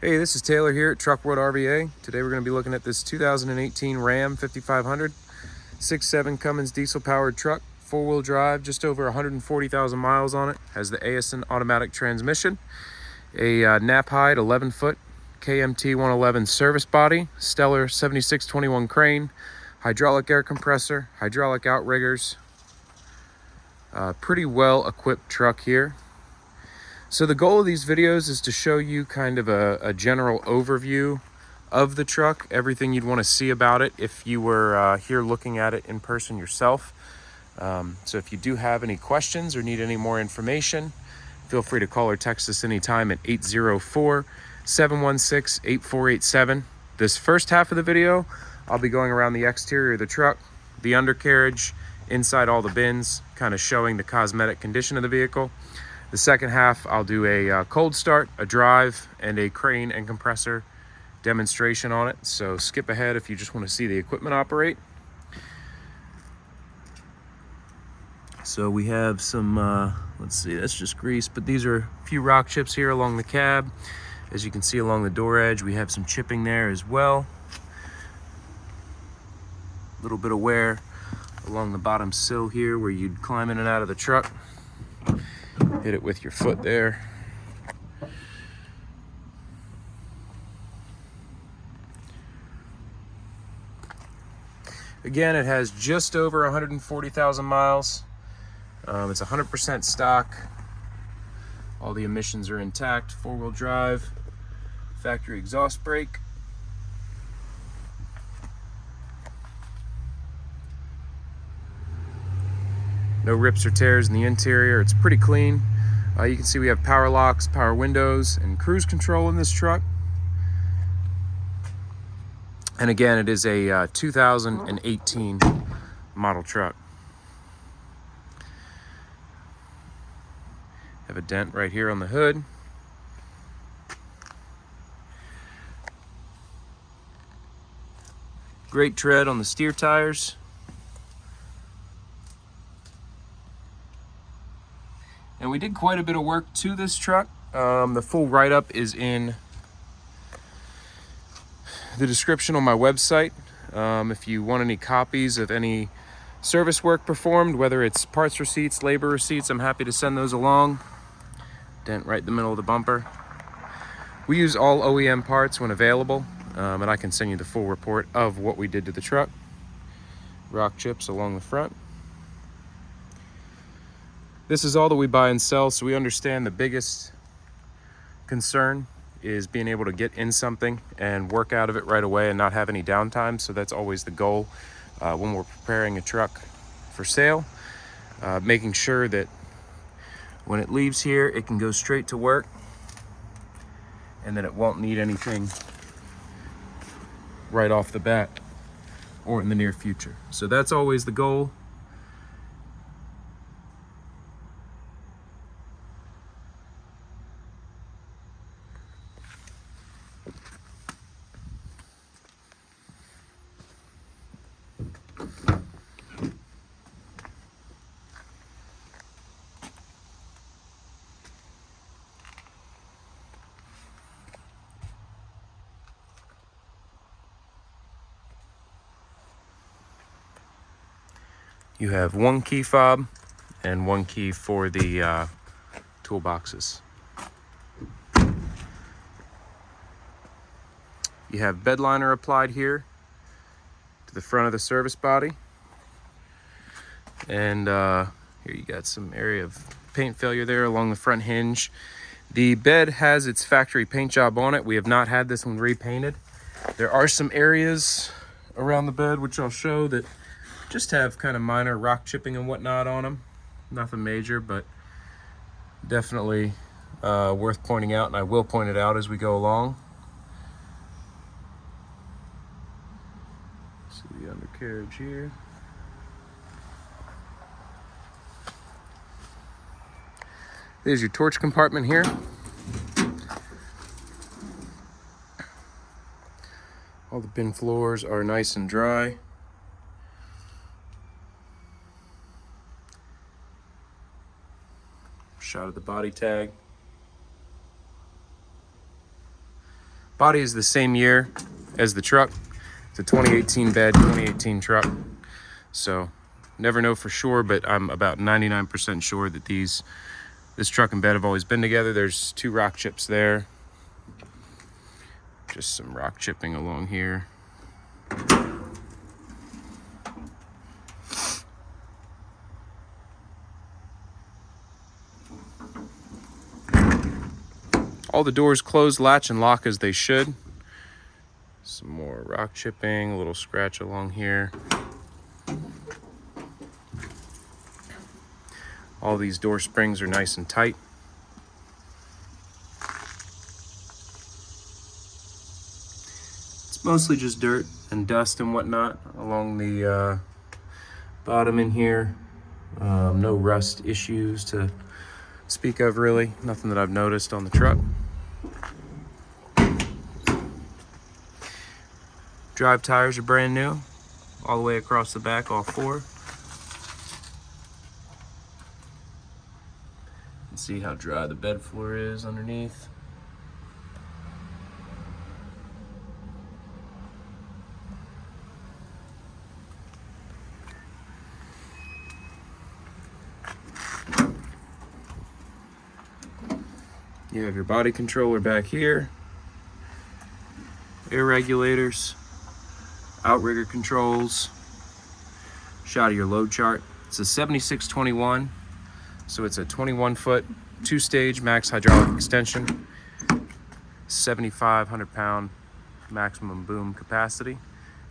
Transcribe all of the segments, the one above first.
Hey, this is Taylor here at Truck World RVA. Today we're going to be looking at this 2018 Ram 5500 6.7 Cummins diesel-powered truck, four-wheel drive, just over 140,000 miles on it. Has the Aisin automatic transmission, a Knapheide 11-foot KMT1-11 service body, Stellar 7621 crane, hydraulic air compressor, hydraulic outriggers. Pretty well-equipped truck here. So the goal of these videos is to show you kind of a general overview of the truck, everything you'd want to see about it if you were here looking at it in person yourself. So if you do have any questions or need any more information, feel free to call or text us anytime at 804-716-8487. This first half of the video, I'll be going around the exterior of the truck, the undercarriage, inside all the bins, kind of showing the cosmetic condition of the vehicle. The second half, I'll do a cold start, a drive, and a crane and compressor demonstration on it. So skip ahead if you just want to see the equipment operate. So we have some, let's see, that's just grease, but these are a few rock chips here along the cab. As you can see along the door edge, we have some chipping there as well. A little bit of wear along the bottom sill here where you'd climb in and out of the truck. Hit it with your foot there. Again, it has just over 140,000 miles. It's 100% stock. All the emissions are intact. Four-wheel drive, factory exhaust brake. No rips or tears in the interior. It's pretty clean. You can see we have power locks, power windows, and cruise control in this truck. And again, it is a 2018 model truck. Have a dent right here on the hood. Great tread on the steer tires. And we did quite a bit of work to this truck. The full write-up is in the description on my website. If you want any copies of any service work performed, whether it's parts receipts, labor receipts, I'm happy to send those along. Dent right in the middle of the bumper. We use all OEM parts when available, and I can send you the full report of what we did to the truck. Rock chips along the front. This is all that we buy and sell, so we understand the biggest concern is being able to get in something and work out of it right away and not have any downtime. So that's always the goal when we're preparing a truck for sale. Making sure that when it leaves here, it can go straight to work and that it won't need anything right off the bat or in the near future. So that's always the goal. You have one key fob and one key for the toolboxes. You have bed liner applied here to the front of the service body. And here you got some area of paint failure there along the front hinge. The bed has its factory paint job on it. We have not had this one repainted. There are some areas around the bed, which I'll show, that just have kind of minor rock chipping and whatnot on them. Nothing major, but definitely worth pointing out, and I will point it out as we go along. See the undercarriage here. There's your torch compartment here. All the bin floors are nice and dry. Shot of the body tag. Body is the same year as the truck. It's a 2018 bed, 2018 truck. So never know for sure, but I'm about 99% sure that this truck and bed have always been together. There's 2 rock chips there. Just some rock chipping along here. All the doors close, latch, and lock as they should. Some more rock chipping, a little scratch along here. All these door springs are nice and tight. It's mostly just dirt and dust and whatnot along the bottom in here. No rust issues to speak of, really. Nothing that I've noticed on the truck. Drive tires are brand new, all the way across the back, all 4. See how dry the bed floor is underneath. You have your body controller back here, air regulators, outrigger controls, shot of your load chart. It's a 7621, so it's a 21-foot, 2-stage max hydraulic extension, 7,500 pound maximum boom capacity,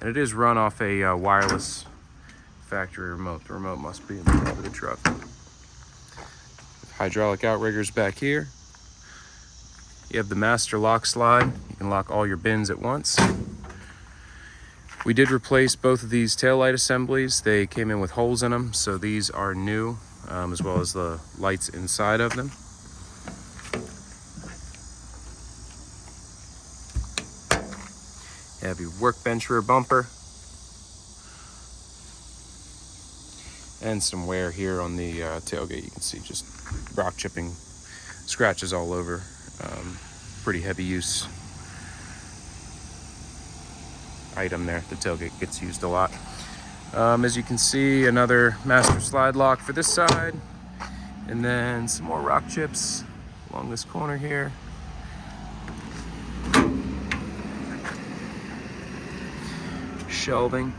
and it is run off a wireless factory remote. The remote must be in the front of the truck. Hydraulic outriggers back here. You have the master lock slide. You can lock all your bins at once. We did replace both of these taillight assemblies. They came in with holes in them, so these are new, as well as the lights inside of them. You have your workbench rear bumper. And some wear here on the tailgate. You can see just rock chipping, scratches all over. Pretty heavy use item there. The tailgate gets used a lot. As you can see, another master slide lock for this side, and then some more rock chips along this corner here. Shelving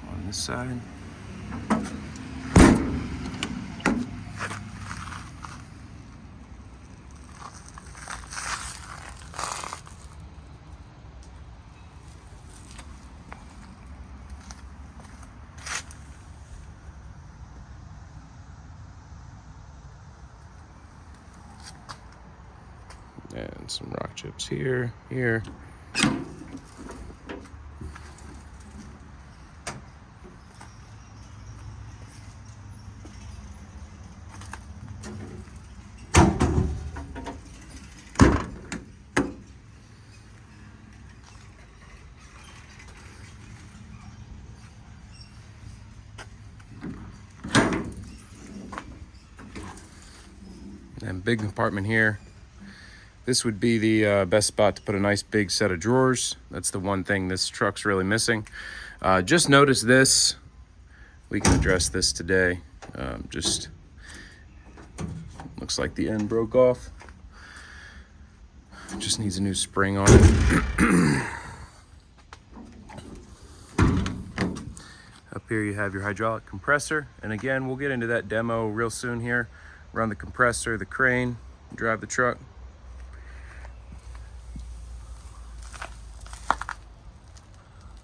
on this side. And some rock chips here. And big compartment here. This would be the best spot to put a nice big set of drawers. That's the one thing this truck's really missing. Just notice this. We can address this today. Just looks like the end broke off. Just needs a new spring on it. Up here you have your hydraulic compressor. And again, we'll get into that demo real soon here. Run the compressor, the crane, drive the truck.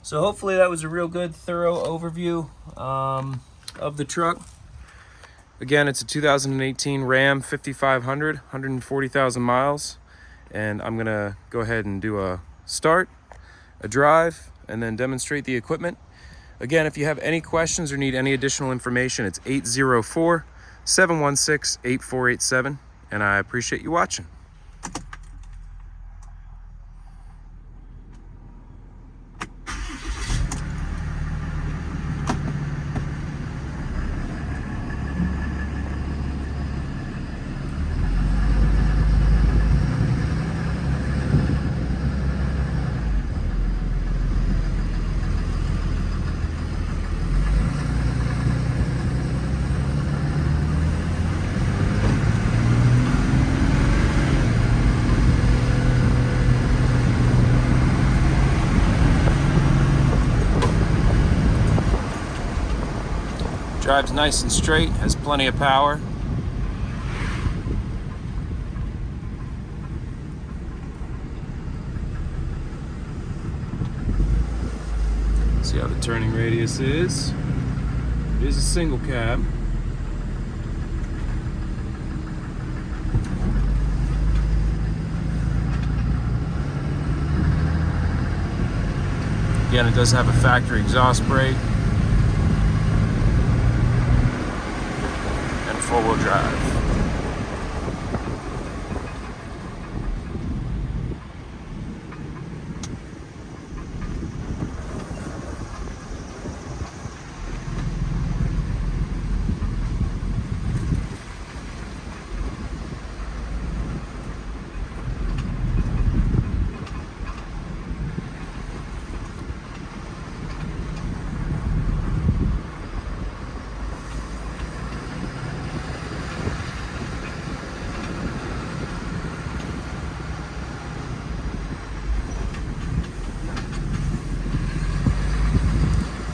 So hopefully that was a real good, thorough overview of the truck. Again, it's a 2018 Ram 5500, 140,000 miles. And I'm gonna go ahead and do a start, a drive, and then demonstrate the equipment. Again, if you have any questions or need any additional information, it's 804-716-8487. And I appreciate you watching. Drives nice and straight, has plenty of power. See how the turning radius is. It is a single cab. Again, it does have a factory exhaust brake and four-wheel drive.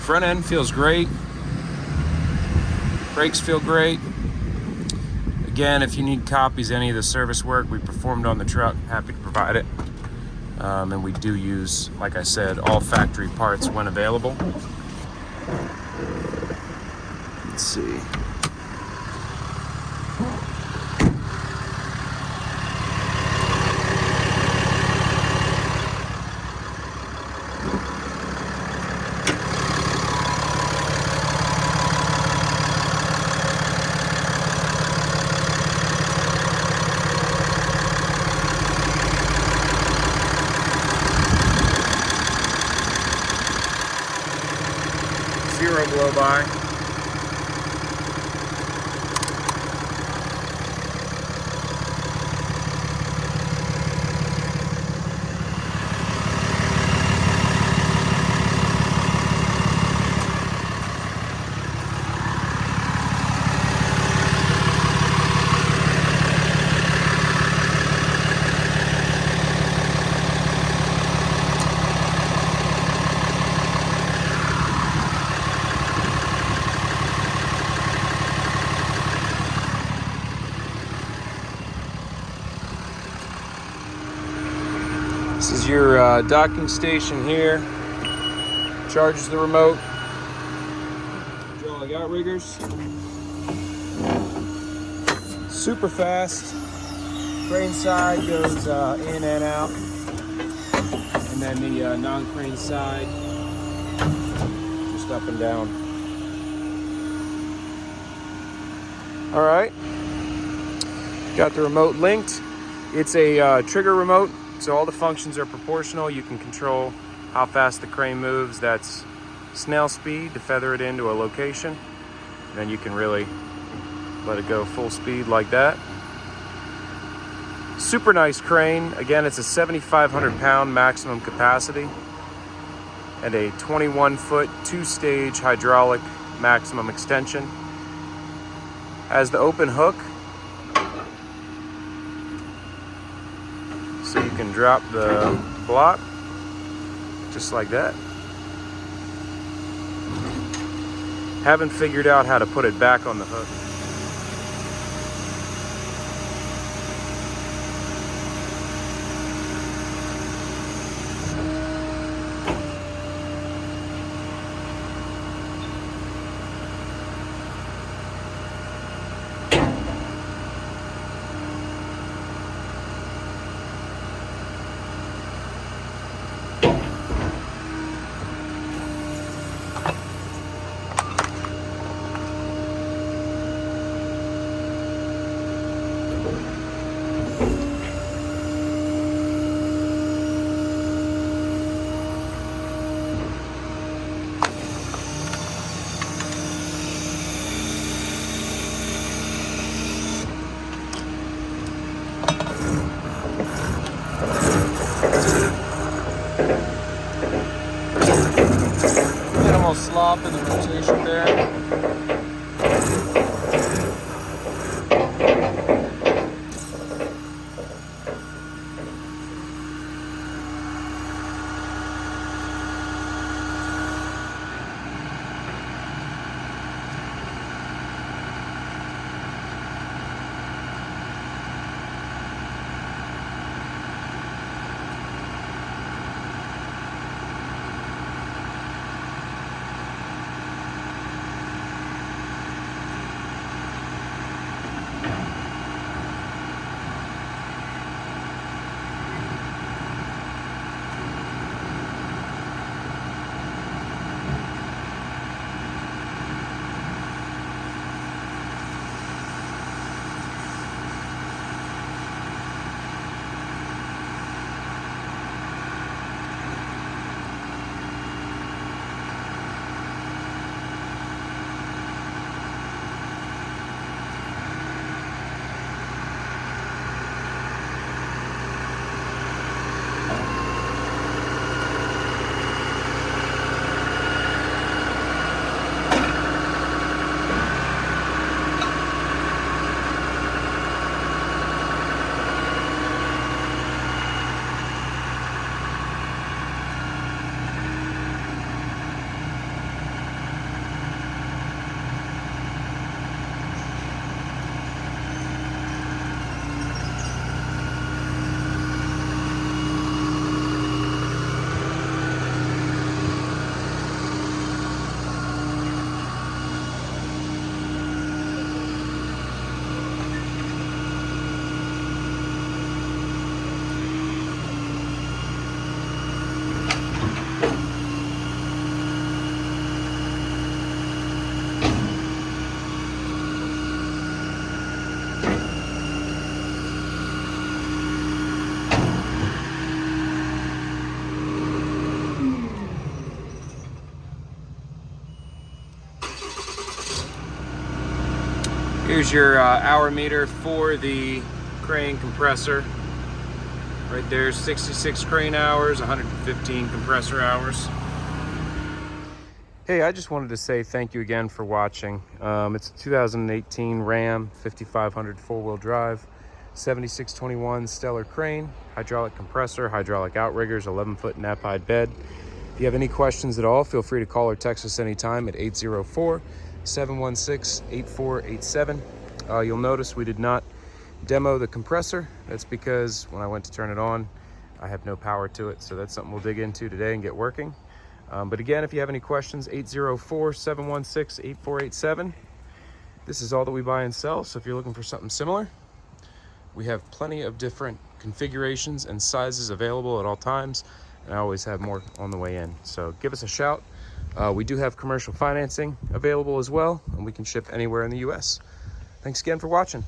Front end feels great. Brakes feel great. Again, if you need copies of any of the service work we performed on the truck, happy to provide it. And we do use, like I said, all factory parts when available. Let's see. Zero blow by. This is your docking station here. Charges the remote. Hydraulic outriggers. Super fast. Crane side goes in and out. And then the non-crane side, just up and down. All right. Got the remote linked. It's a trigger remote. So all the functions are proportional. You can control how fast the crane moves. That's snail speed to feather it into a location. And then you can really let it go full speed like that. Super nice crane. Again, it's a 7,500 pound maximum capacity and a 21-foot, 2-stage hydraulic maximum extension. Has the open hook, so you can drop the block just like that. Haven't figured out how to put it back on the hook. Minimal slop in the rotation there. Here's your hour meter for the crane compressor. Right there, 66 crane hours, 115 compressor hours. Hey, I just wanted to say thank you again for watching. It's a 2018 Ram 5500 four-wheel drive, 7621 Stellar crane, hydraulic compressor, hydraulic outriggers, 11-foot Knapheide bed. If you have any questions at all, feel free to call or text us anytime at 804-716-8487. You'll notice we did not demo the compressor. That's because when I went to turn it on, I have no power to it. So that's something we'll dig into today and get working. But again, if you have any questions, 804-716-8487. This is all that we buy and sell. So if you're looking for something similar, we have plenty of different configurations and sizes available at all times. And I always have more on the way in. So give us a shout. We do have commercial financing available as well, and we can ship anywhere in the US. Thanks again for watching.